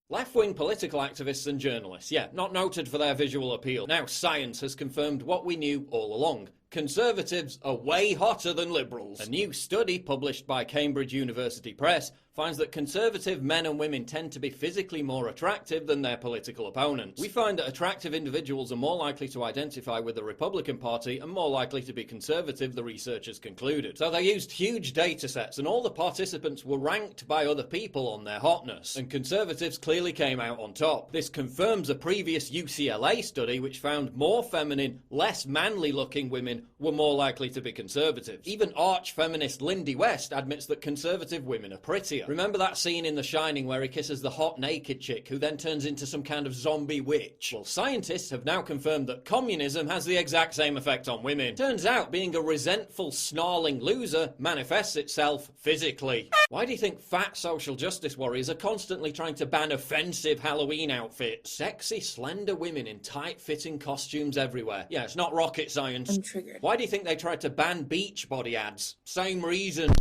Left-wing political activists and journalists, yeah, not noted for their visual appeal. Now science has confirmed what we knew all along. Conservatives are way hotter than liberals. A new study published by Cambridge University Press finds that conservative men and women tend to be physically more attractive than their political opponents. We find that attractive individuals are more likely to identify with the Republican Party and more likely to be conservative, the researchers concluded. So they used huge data sets and all the participants were ranked by other people on their hotness, and conservatives clearly came out on top. This confirms a previous UCLA study which found more feminine, less manly looking women were more likely to be conservative. Even arch-feminist Lindy West admits that conservative women are prettier. Remember that scene in The Shining where he kisses the hot naked chick who then turns into some kind of zombie witch? Well, scientists have now confirmed that communism has the exact same effect on women. Turns out being a resentful, snarling loser manifests itself physically. Why do you think fat social justice warriors are constantly trying to ban offensive Halloween outfits? Sexy, slender women in tight-fitting costumes everywhere. Yeah, it's not rocket science. I'm triggered. Why do you think they tried to ban beach body ads? Same reason.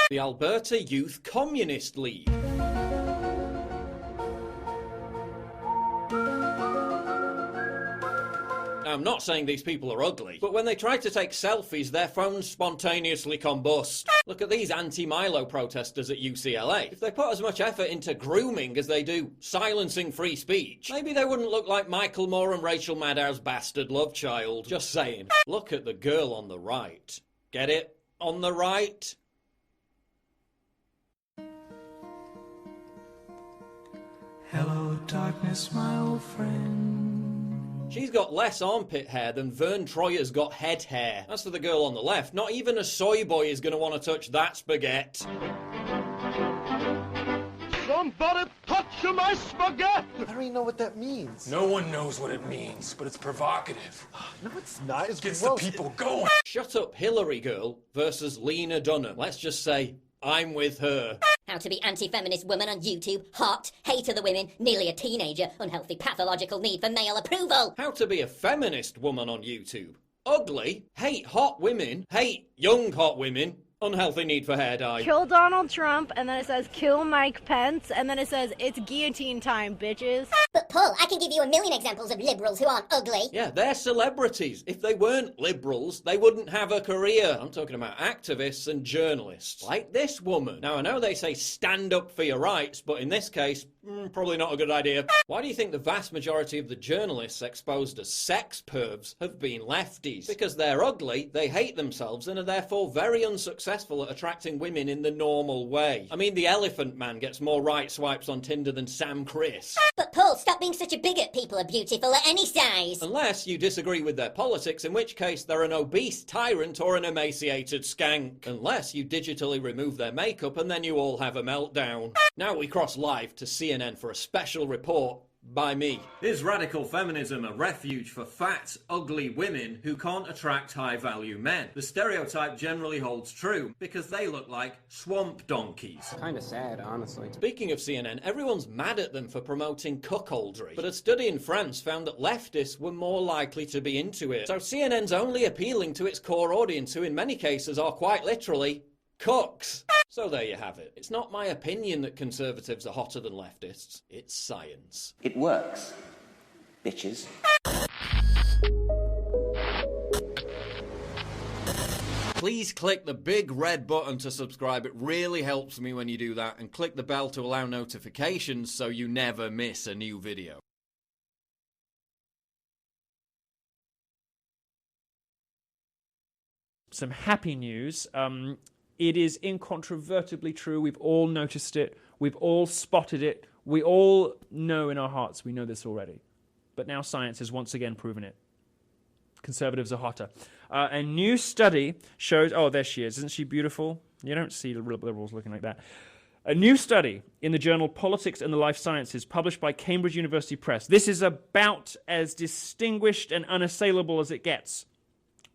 The Alberta Youth Communist League. Now, I'm not saying these people are ugly, but when they try to take selfies, their phones spontaneously combust. Look at these anti-Milo protesters at UCLA. If they put as much effort into grooming as they do silencing free speech, maybe they wouldn't look like Michael Moore and Rachel Maddow's bastard love child. Just saying. Look at the girl on the right. Get it? On the right? Hello, darkness, my old friend. She's got less armpit hair than Vern Troyer's got head hair. As for the girl on the left, not even a soy boy is going to want to touch that spaghetti. Somebody touch my spaghetti! I don't even know what that means. No one knows what it means, but it's provocative. No, it's not. It's Gets gross. the people going. Shut Up Hillary Girl versus Lena Dunham. Let's just say, I'm with her. How to be anti-feminist woman on YouTube, hot, hate other women, nearly a teenager, unhealthy pathological need for male approval. How to be a feminist woman on YouTube. Ugly, hate hot women, hate young hot women, unhealthy need for hair dye. Kill Donald Trump, and then it says kill Mike Pence, and then it says it's guillotine time, bitches. But Paul, I can give you a million examples of liberals who aren't ugly. Yeah, they're celebrities. If they weren't liberals, they wouldn't have a career. I'm talking about activists and journalists. Like this woman. Now, I know they say stand up for your rights, but in this case, probably not a good idea. Why do you think the vast majority of the journalists exposed as sex pervs have been lefties? Because they're ugly, they hate themselves, and are therefore very unsuccessful at attracting women in the normal way. I mean, the Elephant Man gets more right swipes on Tinder than Sam Chris. But Paul, stop being such a bigot. People are beautiful at any size. Unless you disagree with their politics, in which case they're an obese tyrant or an emaciated skank. Unless you digitally remove their makeup and then you all have a meltdown. Now we cross live to CNN for a special report by me. Is radical feminism a refuge for fat, ugly women who can't attract high-value men? The stereotype generally holds true because they look like swamp donkeys. Kinda sad, honestly. Speaking of CNN, everyone's mad at them for promoting cuckoldry, but a study in France found that leftists were more likely to be into it. So CNN's only appealing to its core audience, who in many cases are quite literally cooks. So there you have it. It's not my opinion that conservatives are hotter than leftists. It's science. It works. Bitches. Please click the big red button to subscribe. It really helps me when you do that. And click the bell to allow notifications so you never miss a new video. Some happy news. It is incontrovertibly true. We've all noticed it. We've all spotted it. We all know in our hearts we know this already. But now science has once again proven it. Conservatives are hotter. A new study shows... Oh, there she is. Isn't she beautiful? You don't see liberals looking like that. A new study in the journal Politics and the Life Sciences, published by Cambridge University Press. This is about as distinguished and unassailable as it gets.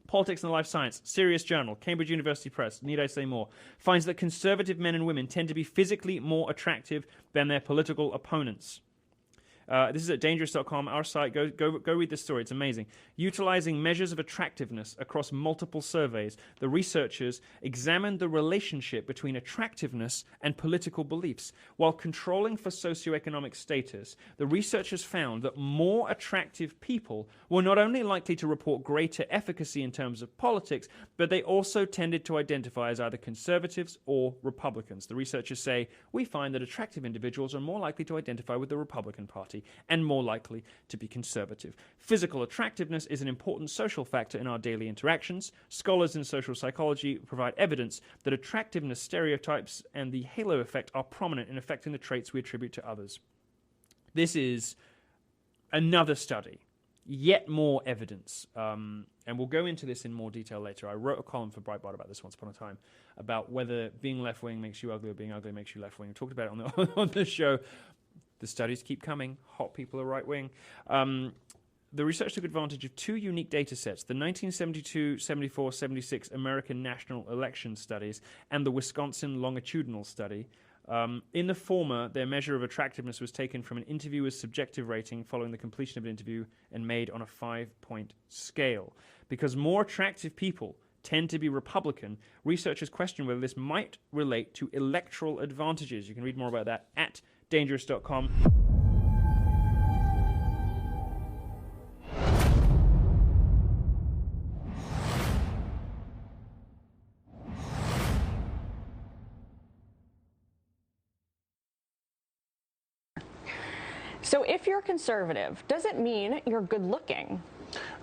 Politics and the Life Science, serious journal, Cambridge University Press, need I say more, finds that conservative men and women tend to be physically more attractive than their political opponents. This is at dangerous.com, our site. Go read this story. It's amazing. Utilizing measures of attractiveness across multiple surveys, the researchers examined the relationship between attractiveness and political beliefs. While controlling for socioeconomic status, the researchers found that more attractive people were not only likely to report greater efficacy in terms of politics, but they also tended to identify as either conservatives or Republicans. The researchers say, we find that attractive individuals are more likely to identify with the Republican Party and more likely to be conservative. Physical attractiveness is an important social factor in our daily interactions. Scholars in social psychology provide evidence that attractiveness stereotypes and the halo effect are prominent in affecting the traits we attribute to others. This is another study, yet more evidence, and we'll go into this in more detail later. I wrote a column for Breitbart about this once upon a time, about whether being left-wing makes you ugly or being ugly makes you left-wing. We talked about it on the show. The studies keep coming. Hot people are right-wing. The research took advantage of two unique data sets, the 1972, 74, 76 American National Election Studies and the Wisconsin Longitudinal Study. In the former, their measure of attractiveness was taken from an interviewer's subjective rating following the completion of an interview and made on a 5-point scale. Because more attractive people tend to be Republican, researchers question whether this might relate to electoral advantages. You can read more about that at dangerous.com. So if you're conservative, does it mean you're good looking?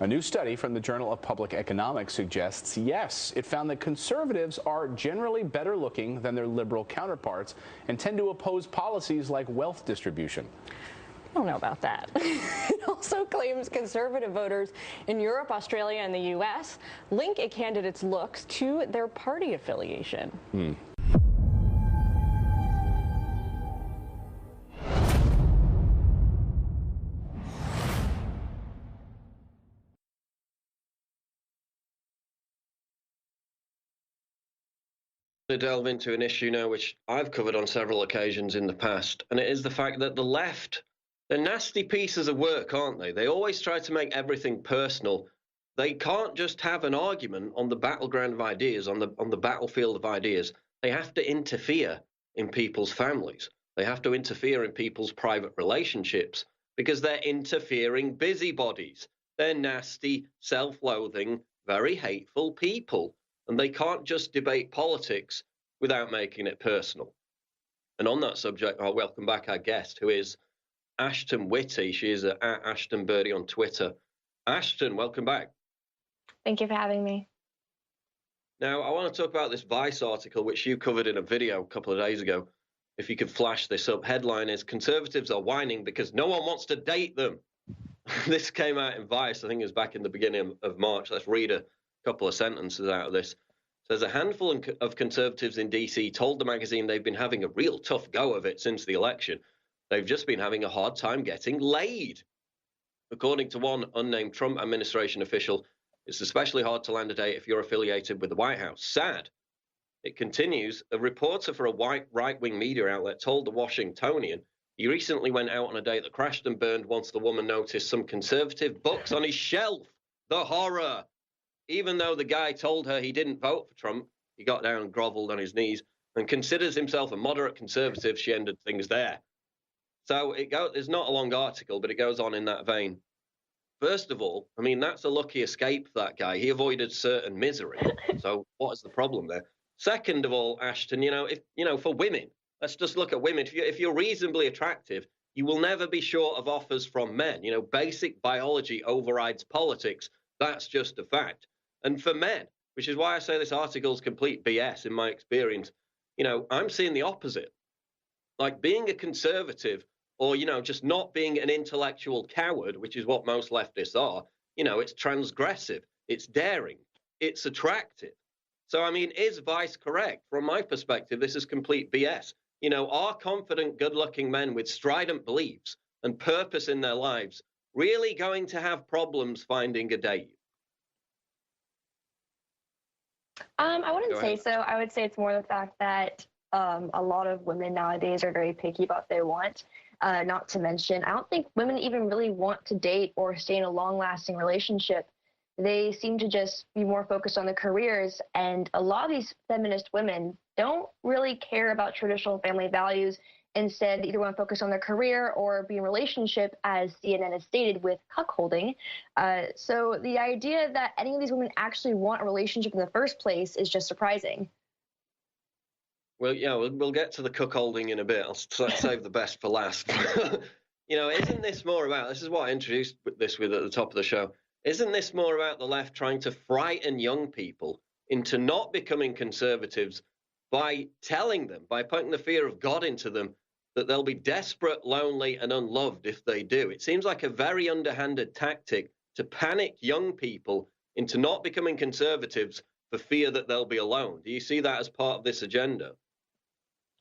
A new study from the Journal of Public Economics suggests yes. It found that conservatives are generally better looking than their liberal counterparts and tend to oppose policies like wealth distribution. I don't know about that. It also claims conservative voters in Europe, Australia, and the U.S. link a candidate's looks to their party affiliation. To delve into an issue now which I've covered on several occasions in the past, and it is the fact that the left, they're nasty pieces of work, aren't they? They always try to make everything personal. They can't just have an argument on the battleground of ideas, on the battlefield of ideas. They have to interfere in people's families. They have to interfere in people's private relationships because they're interfering busybodies. They're nasty, self-loathing, very hateful people. And they can't just debate politics without making it personal. And on that subject, I'll welcome back our guest, who is Ashton Whitty. She is at Ashton Birdie on Twitter. Ashton, welcome back. Thank you for having me. Now, I want to talk about this Vice article, which you covered in a video a couple of days ago. If you could flash this up. Headline is, Conservatives are whining because no one wants to date them. This came out in Vice, I think it was back in the beginning of March. Let's read a couple of sentences out of this. Says a handful of conservatives in DC told the magazine they've been having a real tough go of it since the election. They've just been having a hard time getting laid. According to one unnamed Trump administration official, it's especially hard to land a date if you're affiliated with the White House. Sad. It continues, a reporter for a white right-wing media outlet told the Washingtonian he recently went out on a date that crashed and burned once the woman noticed some conservative books on his shelf. The horror. Even though the guy told her he didn't vote for Trump, he got down and groveled on his knees and considers himself a moderate conservative. She ended things there. So it's not a long article, but it goes on in that vein. First of all, I mean, that's a lucky escape for that guy. He avoided certain misery. So what is the problem there? Second of all, Ashton, for women, let's just look at women. If you're reasonably attractive, you will never be short of offers from men. Basic biology overrides politics. That's just a fact. And for men, which is why I say this article is complete BS in my experience, I'm seeing the opposite. Like being a conservative or, just not being an intellectual coward, which is what most leftists are, it's transgressive, it's daring, it's attractive. So, I mean, is Vice correct? From my perspective, this is complete BS. Are confident, good-looking men with strident beliefs and purpose in their lives really going to have problems finding a date? I wouldn't say so. I would say it's more the fact that A lot of women nowadays are very picky about what they want. Not to mention, I don't think women even really want to date or stay in a long-lasting relationship. They seem to just be more focused on their careers, and a lot of these feminist women don't really care about traditional family values. Instead, they either want to focus on their career or be in a relationship, as CNN has stated, with cuckolding. So the idea that any of these women actually want a relationship in the first place is just surprising. Well, yeah, we'll get to the cuckolding in a bit. I'll save the best for last. Isn't this more about, this is what I introduced this with at the top of the show, isn't this more about the left trying to frighten young people into not becoming conservatives by telling them, by putting the fear of God into them, that they'll be desperate, lonely, and unloved if they do? It seems like a very underhanded tactic to panic young people into not becoming conservatives for fear that they'll be alone. Do you see that as part of this agenda?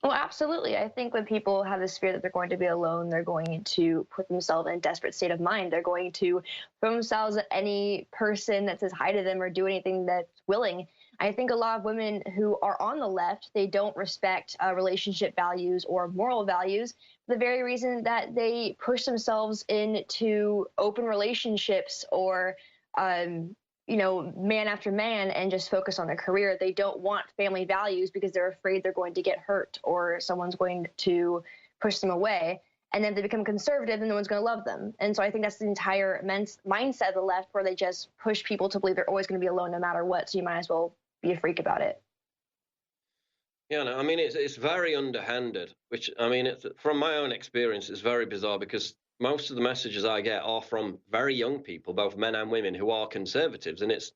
Well, absolutely. I think when people have this fear that they're going to be alone, they're going to put themselves in a desperate state of mind. They're going to throw themselves at any person that says hi to them or do anything that's willing. I think a lot of women who are on the left, they don't respect relationship values or moral values for the very reason that they push themselves into open relationships or man after man and just focus on their career. They don't want family values because they're afraid they're going to get hurt or someone's going to push them away. And then they become conservative and no one's going to love them. And so I think that's the entire mindset of the left, where they just push people to believe they're always going to be alone no matter what. So you might as well be a freak about it. Yeah, no, I mean, it's very underhanded, which, I mean, from my own experience, it's very bizarre because most of the messages I get are from very young people, both men and women, who are conservatives. And it's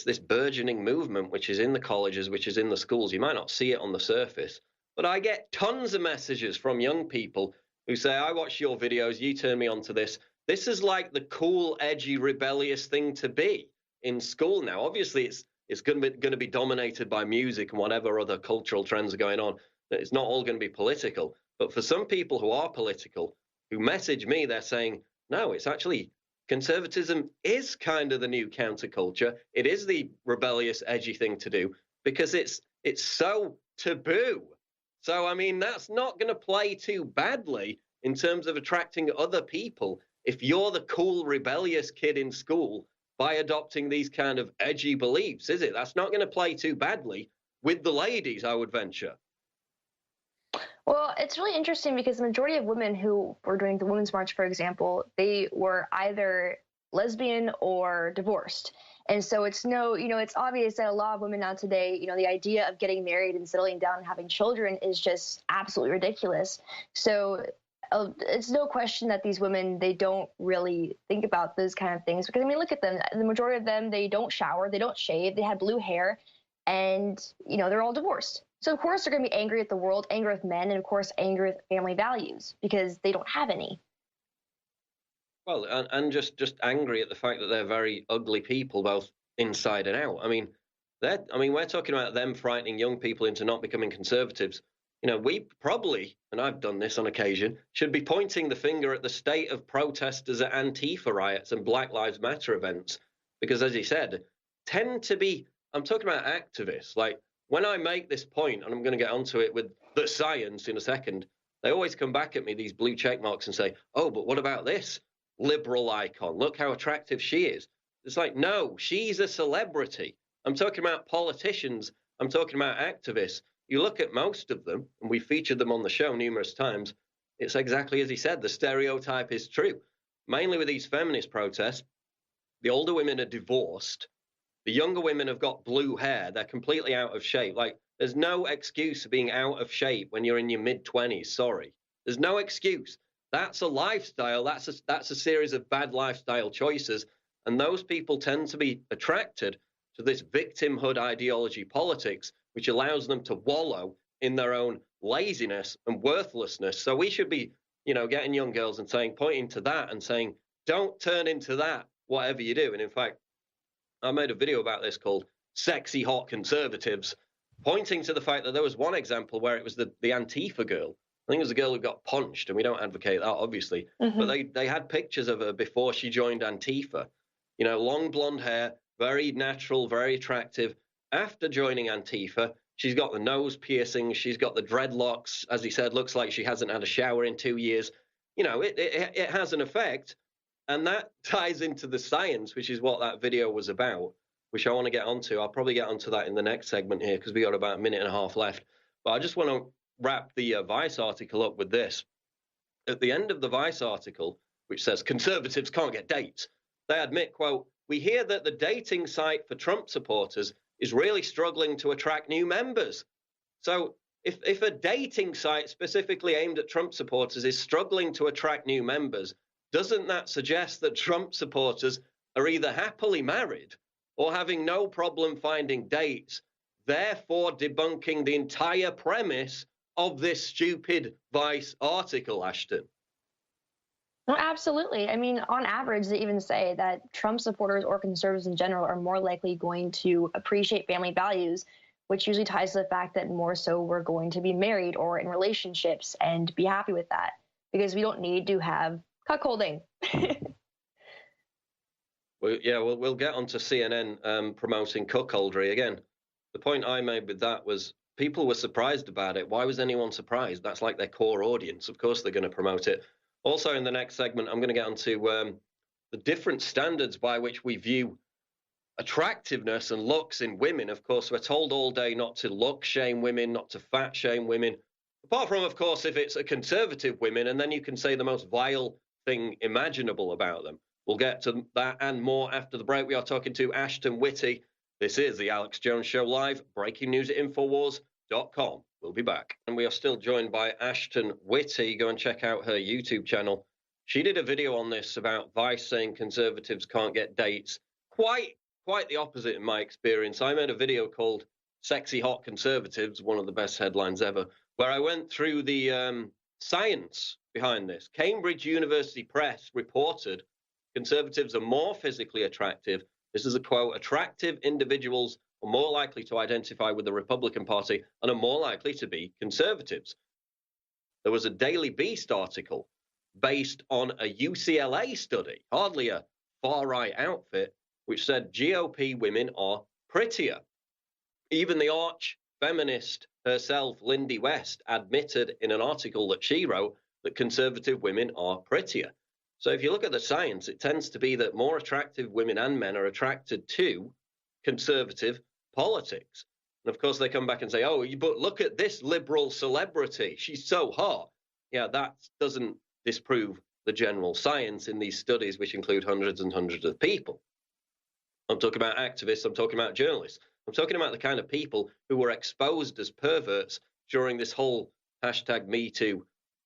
this burgeoning movement, which is in the colleges, which is in the schools. You might not see it on the surface, but I get tons of messages from young people who say, I watch your videos, you turn me on to this. This is like the cool, edgy, rebellious thing to be in school now. Obviously, it's going to be dominated by music and whatever other cultural trends are going on. It's not all going to be political. But for some people who are political, who message me, they're saying, no, it's actually, conservatism is kind of the new counterculture. It is the rebellious, edgy thing to do because it's so taboo. So, I mean, that's not going to play too badly in terms of attracting other people if you're the cool, rebellious kid in school by adopting these kind of edgy beliefs, is it? That's not going to play too badly with the ladies, I would venture. Well, it's really interesting because the majority of women who were doing the Women's March, for example, they were either lesbian or divorced. And so it's it's obvious that a lot of women now today, the idea of getting married and settling down and having children is just absolutely ridiculous. So it's no question that these women, they don't really think about those kind of things because, I mean, look at them. The majority of them, they don't shower, they don't shave, they had blue hair, and, they're all divorced. So, of course, they're going to be angry at the world, angry with men, and, of course, angry with family values because they don't have any. Well, and just angry at the fact that they're very ugly people, both inside and out. I mean, we're talking about them frightening young people into not becoming conservatives. We probably, and I've done this on occasion, should be pointing the finger at the state of protesters at Antifa riots and Black Lives Matter events. Because, as he said, tend to be, I'm talking about activists, like, when I make this point, and I'm going to get onto it with the science in a second, they always come back at me, these blue check marks, and say, oh, but what about this liberal icon? Look how attractive she is. It's like, no, she's a celebrity. I'm talking about politicians. I'm talking about activists. You look at most of them, and we featured them on the show numerous times, it's exactly as he said. The stereotype is true. Mainly with these feminist protests, the older women are divorced. The younger women have got blue hair. They're completely out of shape. Like, there's no excuse for being out of shape when you're in your mid-20s. Sorry. There's no excuse. That's a lifestyle. That's a series of bad lifestyle choices. And those people tend to be attracted to this victimhood ideology politics, which allows them to wallow in their own laziness and worthlessness. So we should be, getting young girls and pointing to that and saying, don't turn into that, whatever you do. And in fact, I made a video about this called Sexy Hot Conservatives, pointing to the fact that there was one example where it was the Antifa girl. I think it was a girl who got punched, and we don't advocate that, obviously. Mm-hmm. But they had pictures of her before she joined Antifa. Long blonde hair, very natural, very attractive. After joining Antifa, She's got the nose piercings. She's got the dreadlocks. As he said, looks like she hasn't had a shower in 2 years. You know, it has an effect. And that ties into the science, which is what that video was about, which I want to get onto. I'll probably get onto that in the next segment here because we got about a minute and a half left. But I just want to wrap the Vice article up with this. At the end of the Vice article, which says conservatives can't get dates, they admit, quote, "We hear that the dating site for Trump supporters is really struggling to attract new members." So if a dating site specifically aimed at Trump supporters is struggling to attract new members, doesn't that suggest that Trump supporters are either happily married or having no problem finding dates, therefore debunking the entire premise of this stupid Vice article, Ashton? Well, absolutely. I mean, on average, they even say that Trump supporters or conservatives in general are more likely going to appreciate family values, which usually ties to the fact that more so we're going to be married or in relationships and be happy with that because we don't need to have cuckolding. We'll get onto CNN promoting cuckoldry again. The point I made with that was people were surprised about it. Why was anyone surprised? That's like their core audience. Of course they're going to promote it. Also, in the next segment, I'm going to get onto the different standards by which we view attractiveness and looks in women. Of course, we're told all day not to look shame women, not to fat shame women. Apart from, of course, if it's a conservative women, and then you can say the most vile thing imaginable about them. We'll get to that and more after the break. We are talking to Ashton Whitty. This is the Alex Jones Show Live, breaking news at Infowars.com. We'll be back. And we are still joined by Ashton Whitty. Go and check out her YouTube channel. She did a video on this about Vice saying conservatives can't get dates. Quite the opposite in my experience. I made a video called Sexy Hot Conservatives, one of the best headlines ever, where I went through the science behind this. Cambridge University Press reported conservatives are more physically attractive. This is a quote, "Attractive individuals are more likely to identify with the Republican Party and are more likely to be conservatives." There was a Daily Beast article based on a UCLA study, hardly a far-right outfit, which said GOP women are prettier. Even the arch feminist herself, Lindy West, admitted in an article that she wrote that conservative women are prettier. So if you look at the science, it tends to be that more attractive women and men are attracted to conservative politics. And of course, they come back and say, oh, but look at this liberal celebrity. She's so hot. Yeah, that doesn't disprove the general science in these studies, which include hundreds and hundreds of people. I'm talking about activists. I'm talking about journalists. I'm talking about the kind of people who were exposed as perverts during this whole #MeToo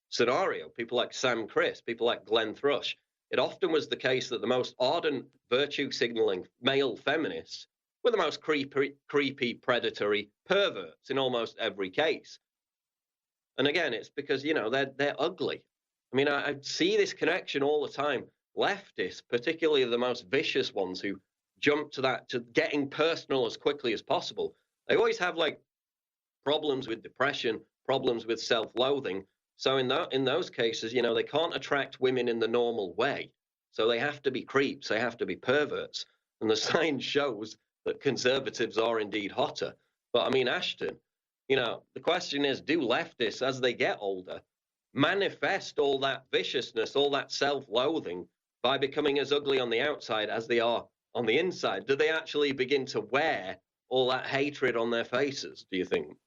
scenario. People like Sam Criss, people like Glenn Thrush. It often was the case that the most ardent, virtue-signaling male feminists were the most creepy, predatory perverts in almost every case. And again, it's because, you know, they're ugly. I mean, I see this connection all the time. Leftists, particularly the most vicious ones who jump to getting personal as quickly as possible, they always have like problems with depression, problems with self-loathing. So in those cases, you know, they can't attract women in the normal way. So they have to be creeps, they have to be perverts. And the science shows that conservatives are indeed hotter. But I mean, Ashton, you know, the question is, do leftists, as they get older, manifest all that viciousness, all that self-loathing by becoming as ugly on the outside as they are on the inside? Do they actually begin to wear all that hatred on their faces, do you think?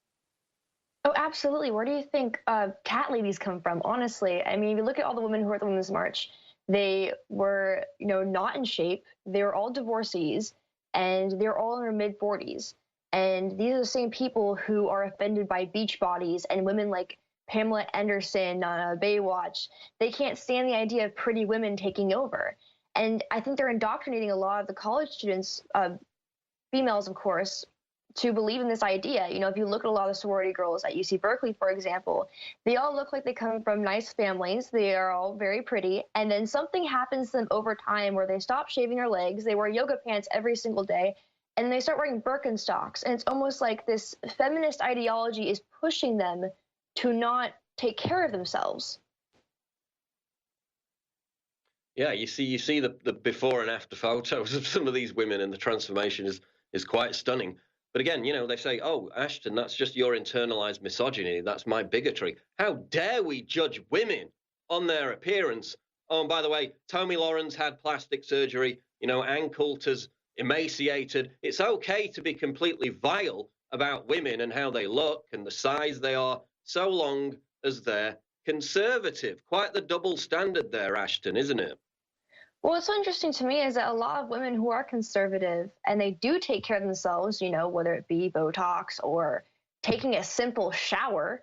Oh, absolutely. Where do you think cat ladies come from? Honestly, I mean, if you look at all the women who were at the Women's March, they were, you know, not in shape. They were all divorcees, and they're all in their mid-40s. And these are the same people who are offended by beach bodies and women like Pamela Anderson on Baywatch. They can't stand the idea of pretty women taking over. And I think they're indoctrinating a lot of the college students, females, of course, to believe in this idea. You know, if you look at a lot of sorority girls at UC Berkeley, for example, they all look like they come from nice families. They are all very pretty. And then something happens to them over time where they stop shaving their legs. They wear yoga pants every single day, and they start wearing Birkenstocks. And it's almost like this feminist ideology is pushing them to not take care of themselves. Yeah, you see the before and after photos of some of these women, and the transformation is quite stunning. But again, you know, they say, oh, Ashton, that's just your internalized misogyny. That's my bigotry. How dare we judge women on their appearance? Oh, and by the way, Tommy Lawrence had plastic surgery. You know, Ann Coulter's emaciated. It's okay to be completely vile about women and how they look and the size they are, so long as they're conservative. Quite the double standard there, Ashton, isn't it? Well, what's so interesting to me is that a lot of women who are conservative and they do take care of themselves, you know, whether it be Botox or taking a simple shower,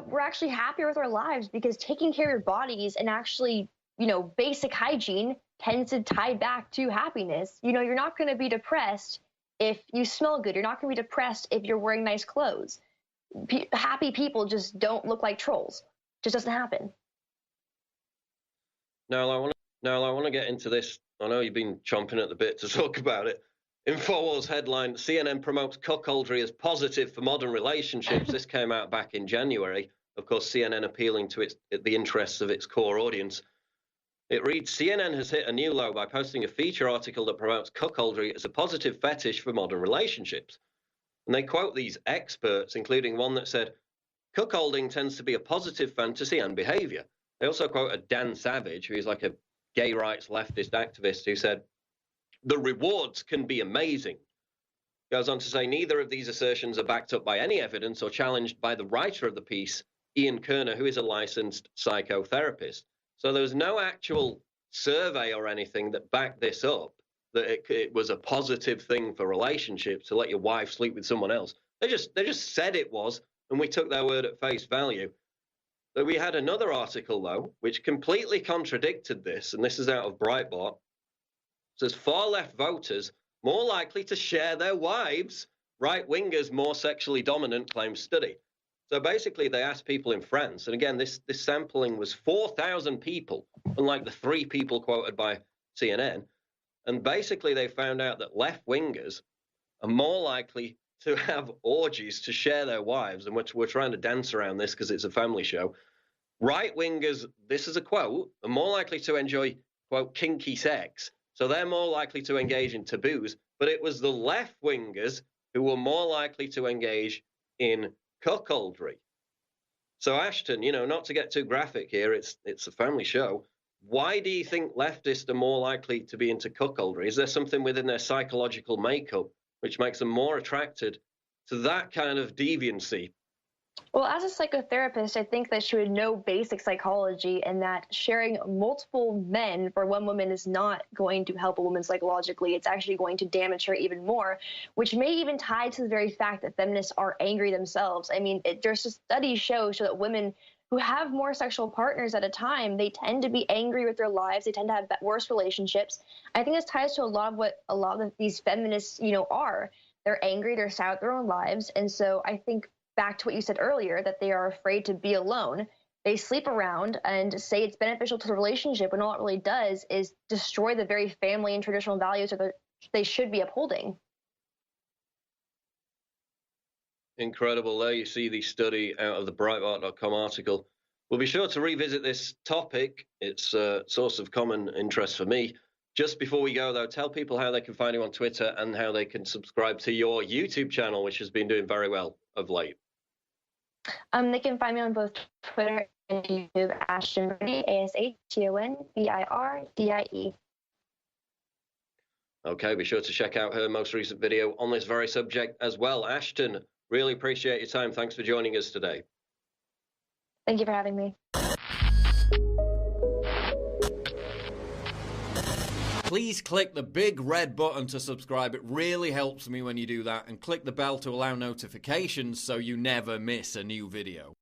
we're actually happier with our lives because taking care of your bodies and actually, you know, basic hygiene tends to tie back to happiness. You know, you're not going to be depressed if you smell good. You're not going to be depressed if you're wearing nice clothes. Happy people just don't look like trolls. It just doesn't happen. Now I want to get into this. I know you've been chomping at the bit to talk about it. InfoWars headline, CNN promotes cuckoldry as positive for modern relationships. This came out back in January. Of course, CNN appealing to the interests of its core audience. It reads, CNN has hit a new low by posting a feature article that promotes cuckoldry as a positive fetish for modern relationships. And they quote these experts, including one that said, cuckolding tends to be a positive fantasy and behavior. They also quote a Dan Savage, who is like a gay rights leftist activist, who said, the rewards can be amazing. Goes on to say, neither of these assertions are backed up by any evidence or challenged by the writer of the piece, Ian Kerner, who is a licensed psychotherapist. So there was no actual survey or anything that backed this up, that it was a positive thing for relationships to let your wife sleep with someone else. They just said it was, and we took their word at face value. But we had another article, though, which completely contradicted this, and this is out of Breitbart. It says, far-left voters more likely to share their wives, right-wingers more sexually dominant, claims study. So basically, they asked people in France, and again, this sampling was 4,000 people, unlike the 3 people quoted by CNN. And basically, they found out that left-wingers are more likely to have orgies, to share their wives, and we're trying to dance around this because it's a family show. Right-wingers, this is a quote, are more likely to enjoy, quote, kinky sex. So they're more likely to engage in taboos, but it was the left-wingers who were more likely to engage in cuckoldry. So Ashton, you know, not to get too graphic here, it's a family show. Why do you think leftists are more likely to be into cuckoldry? Is there something within their psychological makeup which makes them more attracted to that kind of deviancy? Well, as a psychotherapist, I think that she would know basic psychology and that sharing multiple men for one woman is not going to help a woman psychologically. It's actually going to damage her even more, which may even tie to the very fact that feminists are angry themselves. I mean, there's a studies show that women who have more sexual partners at a time, they tend to be angry with their lives. They tend to have worse relationships. I think this ties to a lot of what a lot of these feminists, you know, are. They're angry, they're sad with their own lives. And so I think back to what you said earlier, that they are afraid to be alone. They sleep around and say it's beneficial to the relationship when all it really does is destroy the very family and traditional values that they should be upholding. Incredible. There you see the study out of the Breitbart.com article. We'll be sure to revisit this topic. It's a source of common interest for me. Just before we go, though, tell people how they can find you on Twitter and how they can subscribe to your YouTube channel, which has been doing very well of late. They can find me on both Twitter and YouTube, Ashton Birdie, ASHTONBIRDIE. Okay, be sure to check out her most recent video on this very subject as well. Ashton, really appreciate your time. Thanks for joining us today. Thank you for having me. Please click the big red button to subscribe. It really helps me when you do that. And click the bell to allow notifications so you never miss a new video.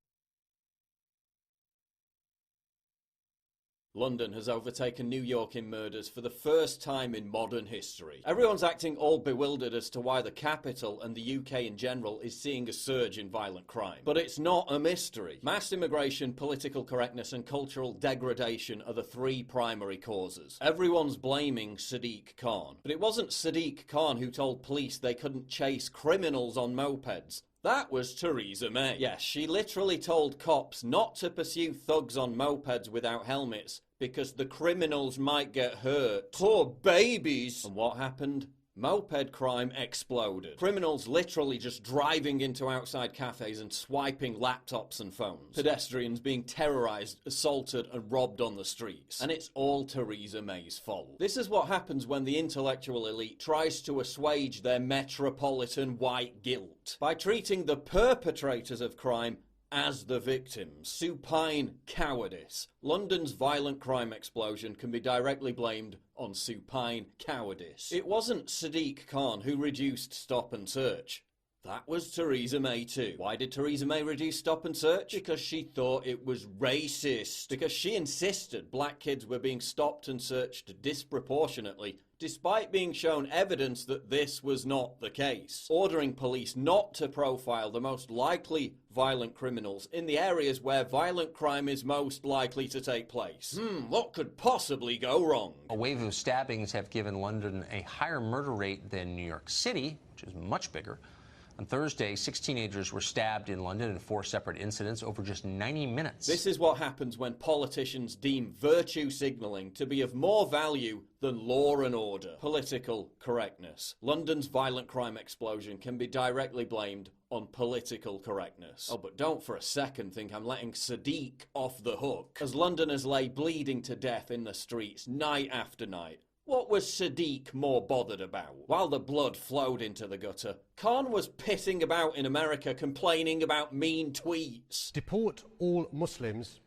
London has overtaken New York in murders for the first time in modern history. Everyone's acting all bewildered as to why the capital and the UK in general is seeing a surge in violent crime. But it's not a mystery. Mass immigration, political correctness and cultural degradation are the 3 primary causes. Everyone's blaming Sadiq Khan. But it wasn't Sadiq Khan who told police they couldn't chase criminals on mopeds. That was Theresa May. Yes, she literally told cops not to pursue thugs on mopeds without helmets because the criminals might get hurt. Poor babies! And what happened? Moped crime exploded. Criminals literally just driving into outside cafes and swiping laptops and phones. Pedestrians being terrorized, assaulted and robbed on the streets. And it's all Theresa May's fault. This is what happens when the intellectual elite tries to assuage their metropolitan white guilt by treating the perpetrators of crime as the victims. Supine cowardice. London's violent crime explosion can be directly blamed on supine cowardice. It wasn't Sadiq Khan who reduced stop and search. That was Theresa May too. Why did Theresa May reduce stop and search? Because she thought it was racist. Because she insisted black kids were being stopped and searched disproportionately, despite being shown evidence that this was not the case. Ordering police not to profile the most likely violent criminals in the areas where violent crime is most likely to take place. What could possibly go wrong? A wave of stabbings have given London a higher murder rate than New York City, which is much bigger. On Thursday, 6 teenagers were stabbed in London in 4 separate incidents over just 90 minutes. This is what happens when politicians deem virtue signaling to be of more value than law and order. Political correctness. London's violent crime explosion can be directly blamed on political correctness. Oh, but don't for a second think I'm letting Sadiq off the hook. As Londoners lay bleeding to death in the streets night after night, what was Sadiq more bothered about? While the blood flowed into the gutter, Khan was pissing about in America complaining about mean tweets. Deport all Muslims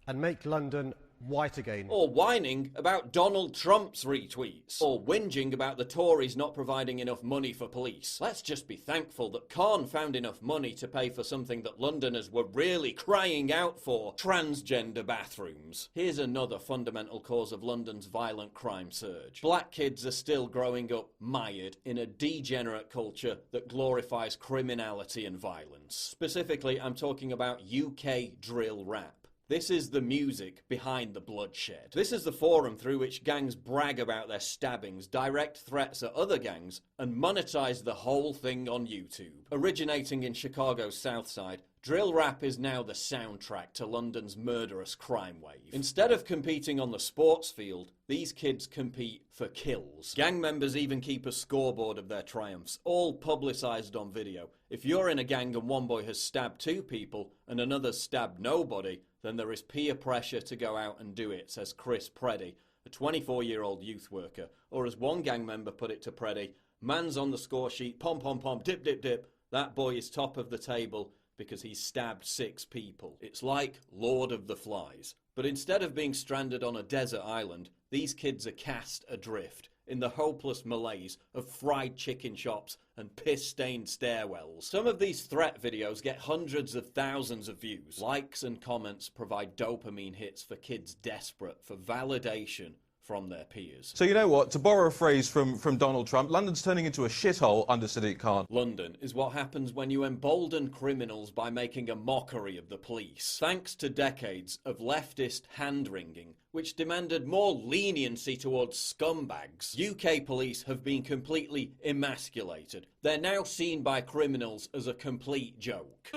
and make London white again. Or whining about Donald Trump's retweets. Or whinging about the Tories not providing enough money for police. Let's just be thankful that Khan found enough money to pay for something that Londoners were really crying out for: transgender bathrooms. Here's another fundamental cause of London's violent crime surge. Black kids are still growing up mired in a degenerate culture that glorifies criminality and violence. Specifically, I'm talking about UK drill rap. This is the music behind the bloodshed. This is the forum through which gangs brag about their stabbings, direct threats at other gangs, and monetize the whole thing on YouTube. Originating in Chicago's South Side, drill rap is now the soundtrack to London's murderous crime wave. Instead of competing on the sports field, these kids compete for kills. Gang members even keep a scoreboard of their triumphs, all publicised on video. If you're in a gang and one boy has stabbed 2 people and another's stabbed nobody, then there is peer pressure to go out and do it, says Chris Preddy, a 24-year-old youth worker. Or as one gang member put it to Preddy, man's on the score sheet, pom pom pom, dip dip dip, that boy is top of the table because he's stabbed 6 people. It's like Lord of the Flies. But instead of being stranded on a desert island, these kids are cast adrift in the hopeless malaise of fried chicken shops and piss-stained stairwells. Some of these threat videos get hundreds of thousands of views. Likes and comments provide dopamine hits for kids desperate for validation from their peers. So you know what, to borrow a phrase from Donald Trump, London's turning into a shithole under Sadiq Khan. London is what happens when you embolden criminals by making a mockery of the police. Thanks to decades of leftist hand-wringing, which demanded more leniency towards scumbags, UK police have been completely emasculated. They're now seen by criminals as a complete joke.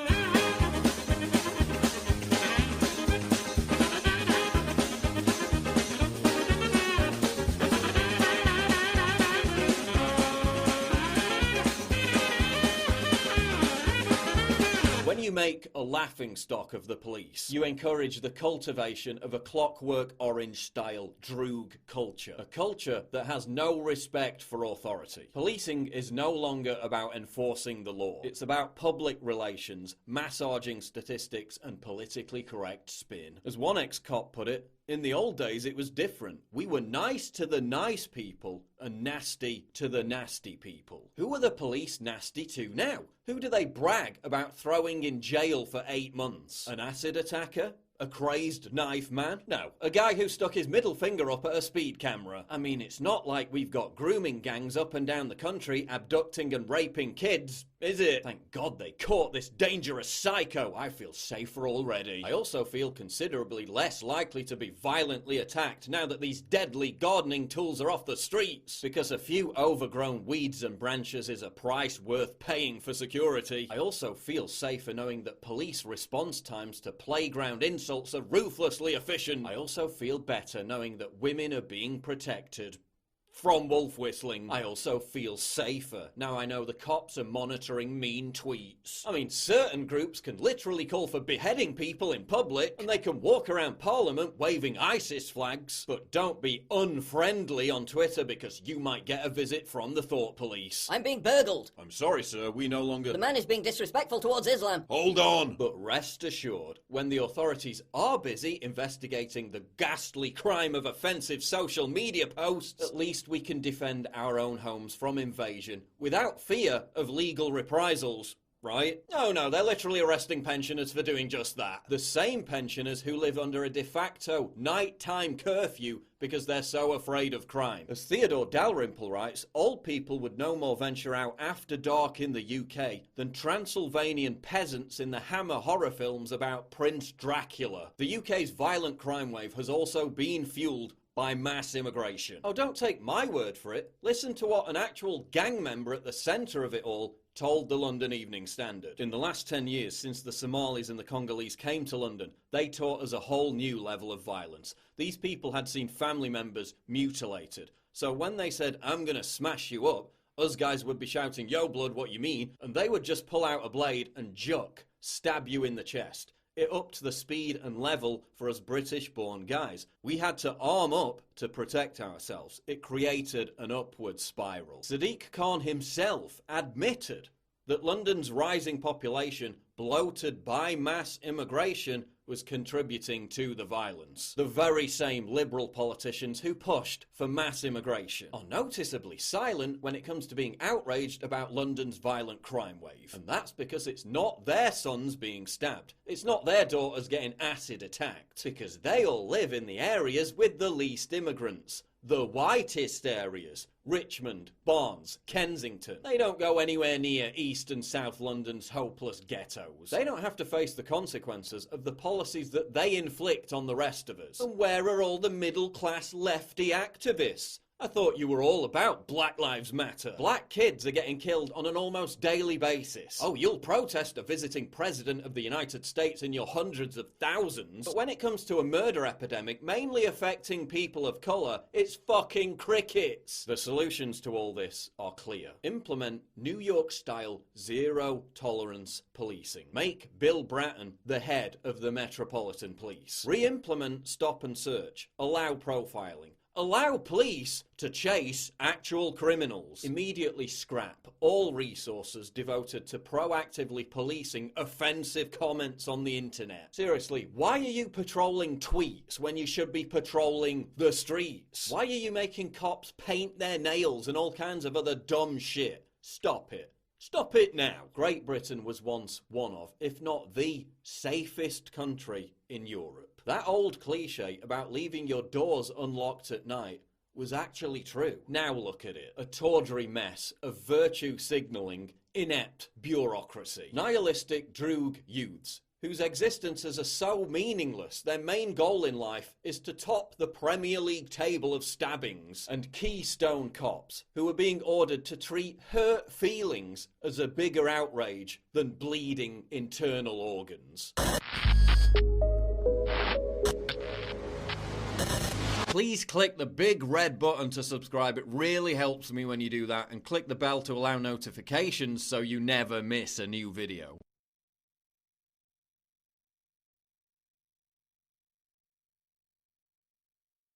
When you make a laughingstock of the police, you encourage the cultivation of a Clockwork Orange-style droog culture. A culture that has no respect for authority. Policing is no longer about enforcing the law. It's about public relations, massaging statistics, and politically correct spin. As one ex-cop put it, in the old days it was different. We were nice to the nice people and nasty to the nasty people. Who are the police nasty to now? Who do they brag about throwing in jail for 8 months? An acid attacker? A crazed knife man? No, a guy who stuck his middle finger up at a speed camera. I mean, it's not like we've got grooming gangs up and down the country abducting and raping kids, is it? Thank God they caught this dangerous psycho. I feel safer already. I also feel considerably less likely to be violently attacked now that these deadly gardening tools are off the streets, because a few overgrown weeds and branches is a price worth paying for security. I also feel safer knowing that police response times to playground insults are ruthlessly efficient. I also feel better knowing that women are being protected From wolf whistling, I also feel safer. Now I know the cops are monitoring mean tweets. I mean, certain groups can literally call for beheading people in public, and they can walk around Parliament waving ISIS flags. But don't be unfriendly on Twitter because you might get a visit from the thought police. I'm being burgled. I'm sorry, sir, we no longer... The man is being disrespectful towards Islam. Hold on! But rest assured, when the authorities are busy investigating the ghastly crime of offensive social media posts, at least we can defend our own homes from invasion without fear of legal reprisals. Right? No, they're literally arresting pensioners for doing just that. The same pensioners who live under a de facto nighttime curfew because they're so afraid of crime. As Theodore Dalrymple writes, old people would no more venture out after dark in the UK than Transylvanian peasants in the Hammer horror films about Prince Dracula. The UK's violent crime wave has also been fueled by mass immigration. Oh, don't take my word for it. Listen to what an actual gang member at the centre of it all told the London Evening Standard. In the last 10 years, since the Somalis and the Congolese came to London, they taught us a whole new level of violence. These people had seen family members mutilated. So when they said, I'm gonna smash you up, us guys would be shouting, yo blood, what you mean? And they would just pull out a blade and stab you in the chest. It upped the speed and level for us British-born guys. We had to arm up to protect ourselves. It created an upward spiral. Sadiq Khan himself admitted that London's rising population, bloated by mass immigration, was contributing to the violence. The very same liberal politicians who pushed for mass immigration are noticeably silent when it comes to being outraged about London's violent crime wave. And that's because it's not their sons being stabbed. It's not their daughters getting acid attacked. Because they all live in the areas with the least immigrants. The whitest areas. Richmond, Barnes, Kensington. They don't go anywhere near East and South London's hopeless ghettos. They don't have to face the consequences of the policies that they inflict on the rest of us. And where are all the middle-class lefty activists? I thought you were all about Black Lives Matter. Black kids are getting killed on an almost daily basis. Oh, you'll protest a visiting president of the United States in your hundreds of thousands. But when it comes to a murder epidemic mainly affecting people of colour, it's fucking crickets. The solutions to all this are clear. Implement New York-style zero-tolerance policing. Make Bill Bratton the head of the Metropolitan Police. Re-implement stop and search. Allow profiling. Allow police to chase actual criminals. Immediately scrap all resources devoted to proactively policing offensive comments on the internet. Seriously, why are you patrolling tweets when you should be patrolling the streets? Why are you making cops paint their nails and all kinds of other dumb shit? Stop it. Stop it now. Great Britain was once one of, if not the safest country in Europe. That old cliche about leaving your doors unlocked at night was actually true. Now look at it. A tawdry mess of virtue signalling, inept bureaucracy. Nihilistic droog youths whose existences are so meaningless, their main goal in life is to top the Premier League table of stabbings, and Keystone cops who are being ordered to treat hurt feelings as a bigger outrage than bleeding internal organs. Please click the big red button to subscribe. It really helps me when you do that. And click the bell to allow notifications so you never miss a new video.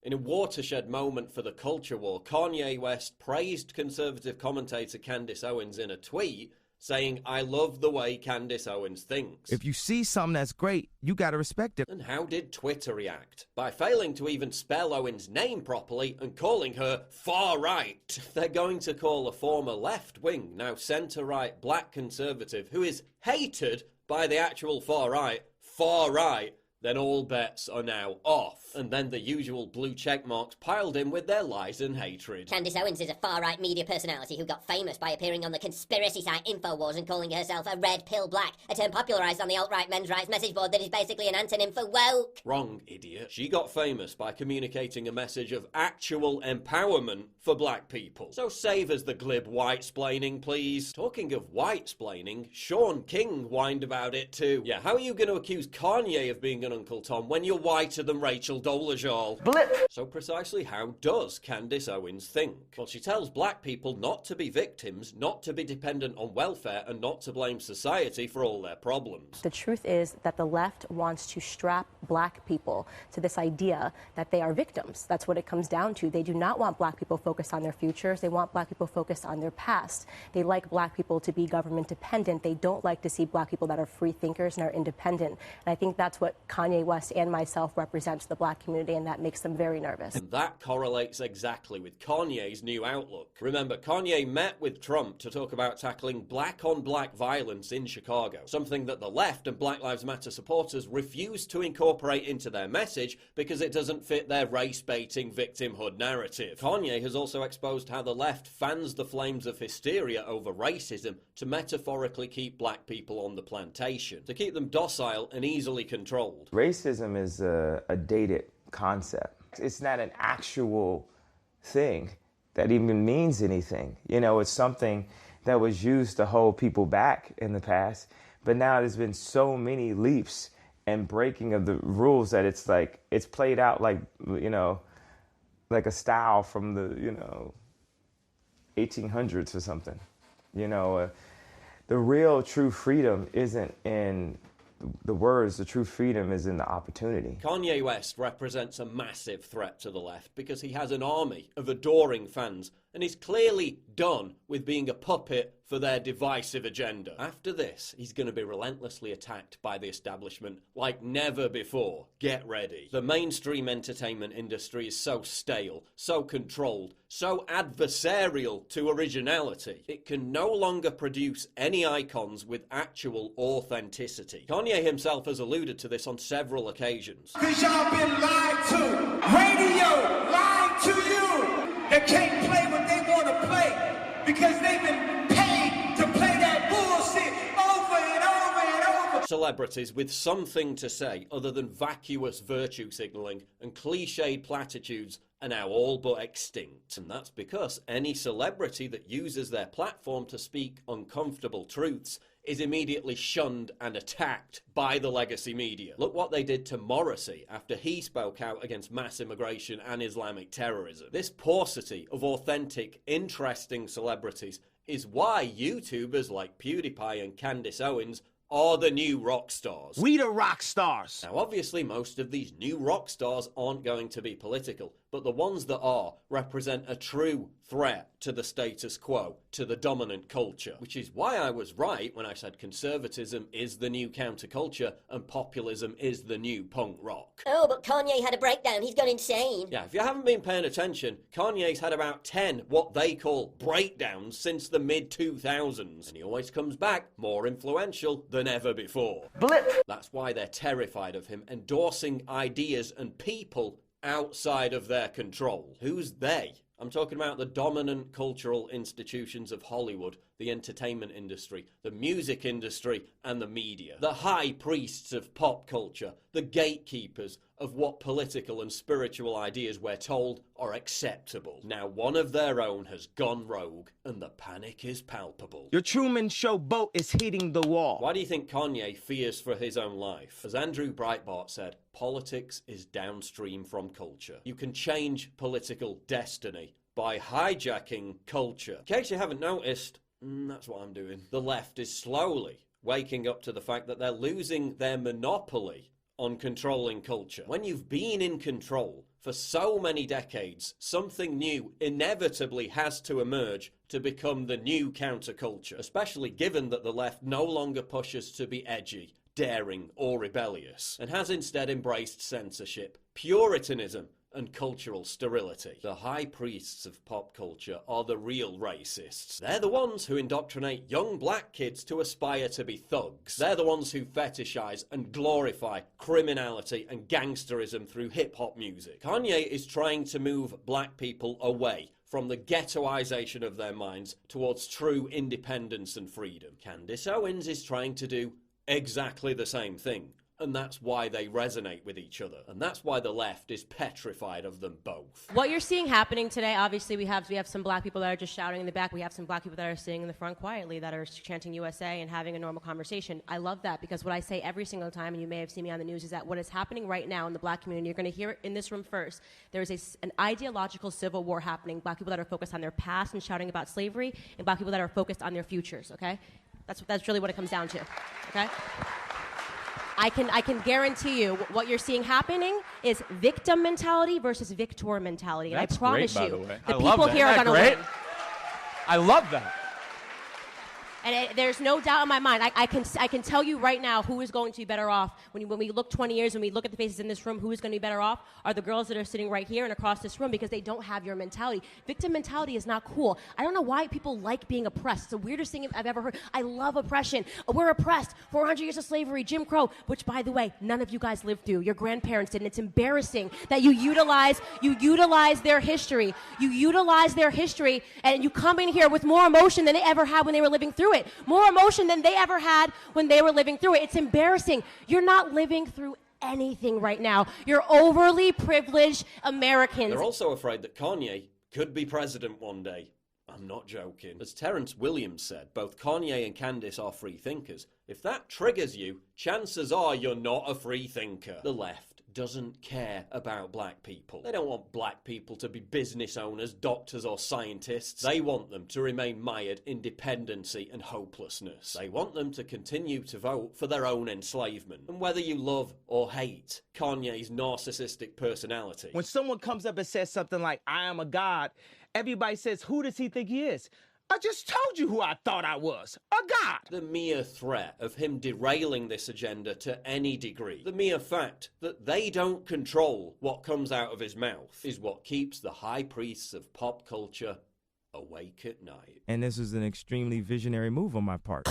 In a watershed moment for the culture war, Kanye West praised conservative commentator Candace Owens in a tweet, saying, I love the way Candace Owens thinks. If you see something that's great, you gotta respect it. And how did Twitter react? By failing to even spell Owens' name properly and calling her far-right. They're going to call a former left-wing, now centre-right black conservative who is hated by the actual far-right, then all bets are now off. And then the usual blue check marks piled in with their lies and hatred. Candace Owens is a far-right media personality who got famous by appearing on the conspiracy site InfoWars and calling herself a red pill black, a term popularised on the alt-right men's rights message board that is basically an antonym for woke. Wrong, idiot. She got famous by communicating a message of actual empowerment for black people. So save us the glib white-splaining, please. Talking of white-splaining, Sean King whined about it too. Yeah, how are you going to accuse Kanye of being an and Uncle Tom when you're whiter than Rachel Dolezal. Blip! So precisely how does Candace Owens think? Well, she tells black people not to be victims, not to be dependent on welfare, and not to blame society for all their problems. The truth is that the left wants to strap black people to this idea that they are victims. That's what it comes down to. They do not want black people focused on their futures. They want black people focused on their past. They like black people to be government dependent. They don't like to see black people that are free thinkers and are independent. And I think that's what Kanye West and myself represent to the black community, and that makes them very nervous. And that correlates exactly with Kanye's new outlook. Remember, Kanye met with Trump to talk about tackling black-on-black violence in Chicago, something that the left and Black Lives Matter supporters refuse to incorporate into their message because it doesn't fit their race-baiting victimhood narrative. Kanye has also exposed how the left fans the flames of hysteria over racism to metaphorically keep black people on the plantation, to keep them docile and easily controlled. Racism is a dated concept. It's not an actual thing that even means anything. You know, it's something that was used to hold people back in the past, but now there's been so many leaps and breaking of the rules that it's like, it's played out like, you know, like a style from the, 1800s or something. The real true freedom isn't in the words, the true freedom is in the opportunity. Kanye West represents a massive threat to the left because he has an army of adoring fans and is clearly done with being a puppet for their divisive agenda. After this, he's going to be relentlessly attacked by the establishment like never before. Get ready. The mainstream entertainment industry is so stale, so controlled, so adversarial to originality. It can no longer produce any icons with actual authenticity. Kanye himself has alluded to this on several occasions. Cause y'all been lied to. Radio lied to you. They can't play what they want to play because they've been paid to play that bullshit over and over and over. Celebrities with something to say other than vacuous virtue signaling and cliched platitudes are now all but extinct. And that's because any celebrity that uses their platform to speak uncomfortable truths is immediately shunned and attacked by the legacy media. Look what they did to Morrissey after he spoke out against mass immigration and Islamic terrorism. This paucity of authentic, interesting celebrities is why YouTubers like PewDiePie and Candace Owens are the new rock stars. We the rock stars. Now, obviously, most of these new rock stars aren't going to be political, but the ones that are represent a true threat to the status quo, to the dominant culture, which is why I was right when I said conservatism is the new counterculture and populism is the new punk rock. Oh, but Kanye had a breakdown. He's gone insane. Yeah, if you haven't been paying attention, Kanye's had about 10 what they call breakdowns since the mid-2000s, and he always comes back more influential than ever before. Blip! That's why they're terrified of him endorsing ideas and people outside of their control. Who's they? I'm talking about the dominant cultural institutions of Hollywood, the entertainment industry, the music industry, and the media. The high priests of pop culture, the gatekeepers of what political and spiritual ideas we're told are acceptable. Now one of their own has gone rogue, and the panic is palpable. Your Truman Show boat is hitting the wall. Why do you think Kanye fears for his own life? As Andrew Breitbart said, politics is downstream from culture. You can change political destiny by hijacking culture. In case you haven't noticed, that's what I'm doing. The left is slowly waking up to the fact that they're losing their monopoly on controlling culture. When you've been in control for so many decades, something new inevitably has to emerge to become the new counterculture, especially given that the left no longer pushes to be edgy, daring, or rebellious, and has instead embraced censorship, puritanism, and cultural sterility. The high priests of pop culture are the real racists. They're the ones who indoctrinate young black kids to aspire to be thugs. They're the ones who fetishize and glorify criminality and gangsterism through hip-hop music. Kanye is trying to move black people away from the ghettoization of their minds towards true independence and freedom. Candace Owens is trying to do exactly the same thing. And that's why they resonate with each other. And that's why the left is petrified of them both. What you're seeing happening today, obviously we have some black people that are just shouting in the back. We have some black people that are sitting in the front quietly, that are chanting USA and having a normal conversation. I love that, because what I say every single time, and you may have seen me on the news, is that what is happening right now in the black community, you're going to hear it in this room first, there is an ideological civil war happening. Black people that are focused on their past and shouting about slavery, and black people that are focused on their futures, okay? That's really what it comes down to, okay? I can guarantee you what you're seeing happening is victim mentality versus victor mentality. That's and I promise great, by you, the way. the people here are going to win. I love that. And there's no doubt in my mind. I can tell you right now who is going to be better off when we look 20 years, when we look at the faces in this room. Who is going to be better off are the girls that are sitting right here and across this room, because they don't have your mentality. Victim mentality is not cool. I don't know why people like being oppressed. It's the weirdest thing I've ever heard. I love oppression. We're oppressed. 400 years of slavery, Jim Crow, which, by the way, none of you guys lived through. Your grandparents did, and it's embarrassing that you utilize their history. You utilize their history, and you come in here with more emotion than they ever had when they were living through it. More emotion than they ever had when they were living through it. It's embarrassing. You're not living through anything right now. You're overly privileged Americans. They're also afraid that Kanye could be president one day. I'm not joking. As Terrence Williams said, both Kanye and Candace are free thinkers. If that triggers you, chances are you're not a free thinker. The left doesn't care about black people. They don't want black people to be business owners, doctors or scientists. They want them to remain mired in dependency and hopelessness. They want them to continue to vote for their own enslavement. And whether you love or hate Kanye's narcissistic personality, When someone comes up and says something like, I am a god, everybody says, who does he think he is? I just told you who I thought I was, a god. the mere threat of him derailing this agenda to any degree, the mere fact that they don't control what comes out of his mouth, is what keeps the high priests of pop culture awake at night. And this was an extremely visionary move on my part.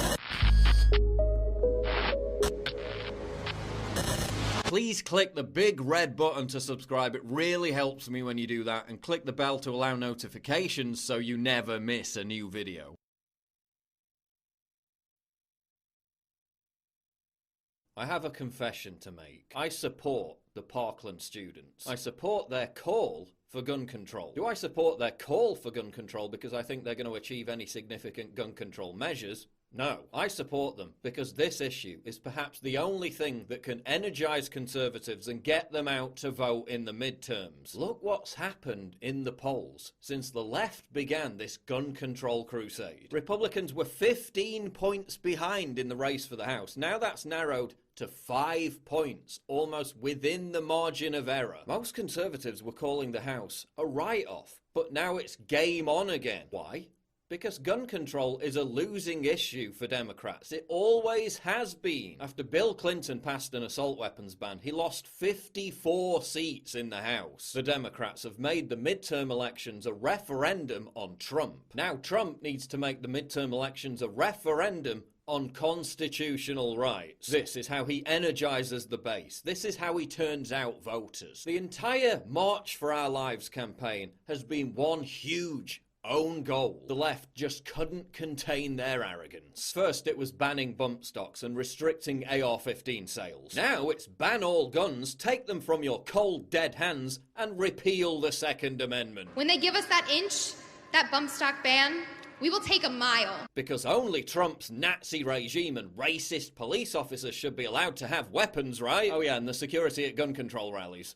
Please click the big red button to subscribe. It really helps me when you do that. And click the bell to allow notifications so you never miss a new video. I have a confession to make. I support the Parkland students. I support their call for gun control. Do I support their call for gun control because I think they're going to achieve any significant gun control measures? No, I support them because this issue is perhaps the only thing that can energize conservatives and get them out to vote in the midterms. Look what's happened in the polls since the left began this gun control crusade. Republicans were 15 points behind in the race for the House. Now that's narrowed to 5 points, almost within the margin of error. Most conservatives were calling the House a write-off, but now it's game on again. Why? Because gun control is a losing issue for Democrats. It always has been. After Bill Clinton passed an assault weapons ban, he lost 54 seats in the House. The Democrats have made the midterm elections a referendum on Trump. Now Trump needs to make the midterm elections a referendum on constitutional rights. This is how he energizes the base. This is how he turns out voters. The entire March for Our Lives campaign has been one huge own goal. The left just couldn't contain their arrogance. First it was banning bump stocks and restricting AR-15 sales. Now it's ban all guns, take them from your cold dead hands and repeal the Second Amendment. When they give us that inch, that bump stock ban, we will take a mile. Because only Trump's Nazi regime and racist police officers should be allowed to have weapons, right? Oh yeah, and the security at gun control rallies.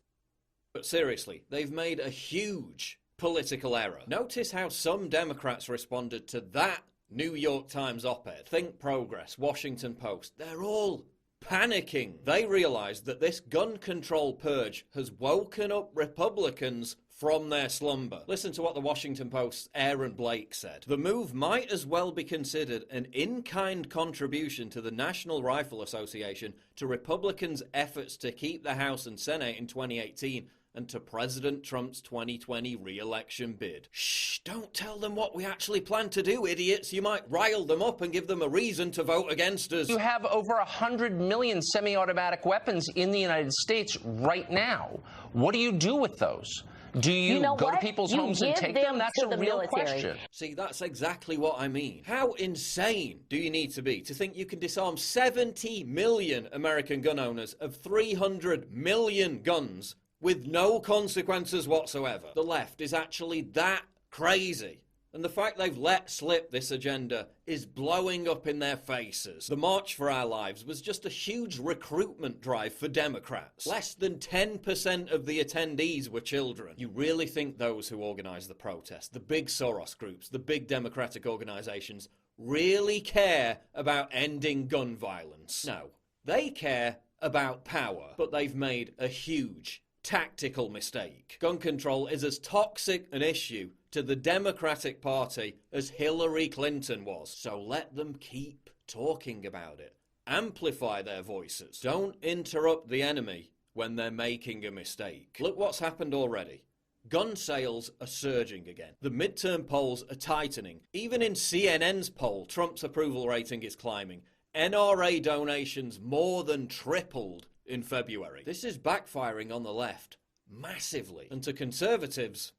But seriously, they've made a huge political error. Notice how some Democrats responded to that New York Times op-ed. Think Progress, Washington Post. They're all panicking. They realized that this gun control purge has woken up Republicans from their slumber. Listen to what the Washington Post's Aaron Blake said. The move might as well be considered an in-kind contribution to the National Rifle Association to Republicans' efforts to keep the House and Senate in 2018 and to President Trump's 2020 re-election bid. Shh, don't tell them what we actually plan to do, idiots. You might rile them up and give them a reason to vote against us. You have over 100 million semi-automatic weapons in the United States right now. What do you do with those? Do you, know go what? to people's You homes and give take them them? That's to a the real military. question. See, that's exactly what I mean. How insane do you need to be to think you can disarm 70 million American gun owners of 300 million guns with no consequences whatsoever? The left is actually that crazy. And the fact they've let slip this agenda is blowing up in their faces. The March for Our Lives was just a huge recruitment drive for Democrats. Less than 10% of the attendees were children. You really think those who organise the protest, the big Soros groups, the big Democratic organisations, really care about ending gun violence? No. They care about power, but they've made a huge tactical mistake. Gun control is as toxic an issue to the Democratic Party as Hillary Clinton was. So let them keep talking about it. Amplify their voices. Don't interrupt the enemy when they're making a mistake. Look what's happened already. Gun sales are surging again. The midterm polls are tightening. Even in CNN's poll, Trump's approval rating is climbing. NRA donations more than tripled in February. This is backfiring on the left massively. And to conservatives,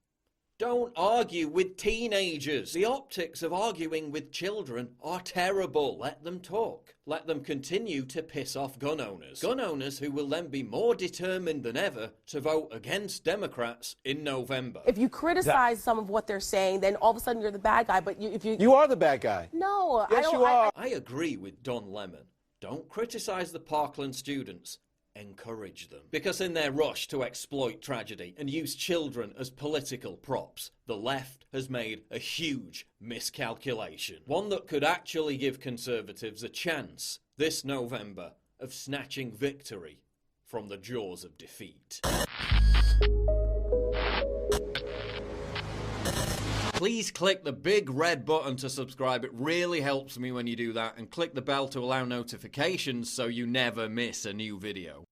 don't argue with teenagers. The optics of arguing with children are terrible. Let them talk. Let them continue to piss off gun owners. Gun owners who will then be more determined than ever to vote against Democrats in November. If you criticize some of what they're saying, then all of a sudden you're the bad guy. But if you... You are the bad guy. No, Yes, I don't. you are. I agree with Don Lemon. Don't criticize the Parkland students. Encourage them. Because in their rush to exploit tragedy and use children as political props, the left has made a huge miscalculation. One that could actually give conservatives a chance this November of snatching victory from the jaws of defeat. Please click the big red button to subscribe. It really helps me when you do that. And click the bell to allow notifications so you never miss a new video.